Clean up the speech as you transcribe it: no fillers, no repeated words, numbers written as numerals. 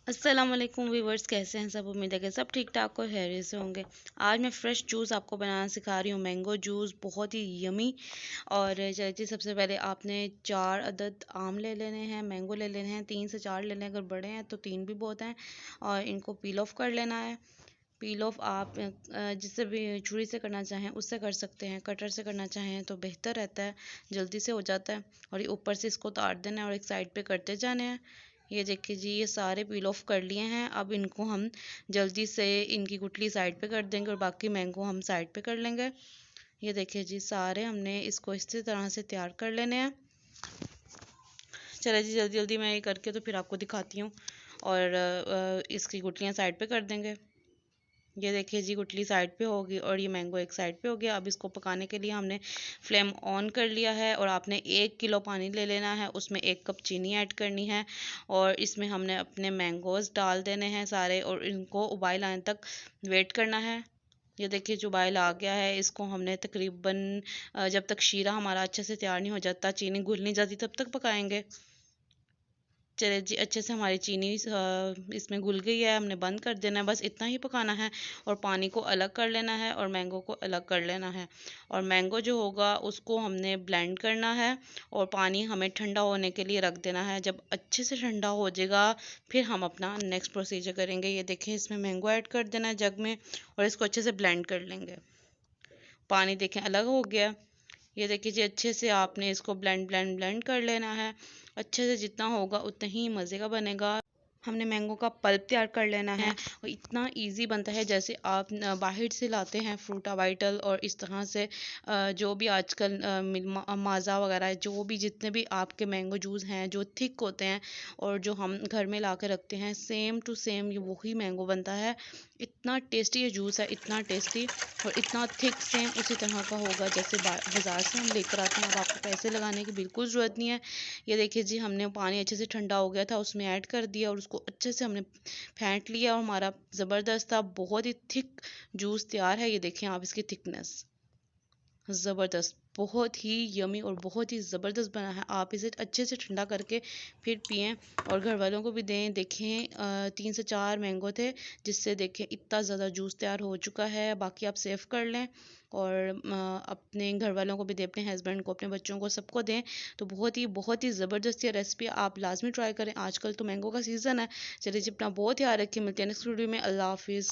अस्सलाम वालेकुम व्यूवर्स, कैसे हैं सब। उम्मीद है कि सब ठीक ठाक और खैरियत से होंगे। आज मैं फ़्रेश जूस आपको बनाना सिखा रही हूँ, मैंगो जूस, बहुत ही यमी। और चलिए, सबसे पहले आपने 4 अदद आम ले लेने हैं, मैंगो ले लेने हैं, 3 से 4 ले लें, अगर बड़े हैं तो 3 भी बहुत हैं। और इनको पील ऑफ कर लेना है। पील ऑफ आप जिससे भी छुरी से करना चाहें उससे कर सकते हैं, कटर से करना चाहें तो बेहतर रहता है, जल्दी से हो जाता है। और ये ऊपर से इसको उतार देना है और एक साइड पे करते जाने हैं। ये देखिए जी, ये सारे पील ऑफ कर लिए हैं। अब इनको हम जल्दी से इनकी गुठली साइड पे कर देंगे और बाकी मैंगो हम साइड पे कर लेंगे। ये देखिए जी, सारे हमने इसको इसी तरह से तैयार कर लेने हैं। चलिए जी, जल्दी जल्दी मैं ये करके तो फिर आपको दिखाती हूँ। और इसकी गुठलियाँ साइड पे कर देंगे। ये देखिए जी, गुठली साइड पे होगी और ये मैंगो एक साइड पे हो गया। अब इसको पकाने के लिए हमने फ्लेम ऑन कर लिया है और आपने 1 किलो पानी ले लेना है, उसमें 1 कप चीनी ऐड करनी है और इसमें हमने अपने मैंगोज़ डाल देने हैं सारे और इनको उबाल आने तक वेट करना है। ये देखिए जो उबाल आ गया है, इसको हमने तकरीबन जब तक शीरा हमारा अच्छे से तैयार नहीं हो जाता, चीनी घुल नहीं जाती, तब तक पकाएंगे। चलिए जी, अच्छे से हमारी चीनी इसमें घुल गई है, हमने बंद कर देना है, बस इतना ही पकाना है। और पानी को अलग कर लेना है और मैंगो को अलग कर लेना है। और मैंगो जो होगा उसको हमने ब्लेंड करना है और पानी हमें ठंडा होने के लिए रख देना है। जब अच्छे से ठंडा हो जाएगा फिर हम अपना नेक्स्ट प्रोसीजर करेंगे। ये देखें, इसमें मैंगो ऐड कर देना है जग में और इसको अच्छे से ब्लेंड कर लेंगे। पानी देखें अलग हो गया। ये देखिए जी, अच्छे से आपने इसको ब्लेंड ब्लेंड ब्लेंड कर लेना है। अच्छे से जितना होगा उतना ही मज़े का बनेगा। हमने मैंगो का पल्प तैयार कर लेना है और इतना इजी बनता है, जैसे आप बाहर से लाते हैं फ्रूटा वाइटल और इस तरह से जो भी आजकल माज़ा वगैरह, जो भी जितने भी आपके मैंगो जूस हैं जो थिक होते हैं और जो हम घर में ला के रखते हैं, सेम टू सेम ये वही मैंगो बनता है। इतना टेस्टी ये जूस है, इतना टेस्टी और इतना थिक, सेम उसी तरह का होगा जैसे बाज़ार से हम लेकर आते हैं। अब आपको पैसे लगाने की बिल्कुल ज़रूरत नहीं है। ये देखिए जी, हमने पानी अच्छे से ठंडा हो गया था, उसमें ऐड कर दिया और उसको अच्छे से हमने फेंट लिया और हमारा ज़बरदस्त था, बहुत ही थिक जूस तैयार है। ये देखें आप, इसकी थिकनेस ज़बरदस्त, बहुत ही यमी और बहुत ही ज़बरदस्त बना है। आप इसे अच्छे से ठंडा करके फिर पिएं और घर वालों को भी दें। देखें 3 से 4 मैंगो थे, जिससे देखें इतना ज़्यादा जूस तैयार हो चुका है। बाकी आप सेव कर लें और अपने घर वालों को भी दें, अपने हस्बैंड को, अपने बच्चों को, सबको दें। तो बहुत ही ज़बरदस्त ये रेसिपी आप लाजमी ट्राई करें। आजकल तो मैंगो का सीज़न है। चलिए जी, अपना बहुत ध्यान रखिए, मिलते हैं नेक्स्ट वीडियो में। अल्लाह हाफिज़।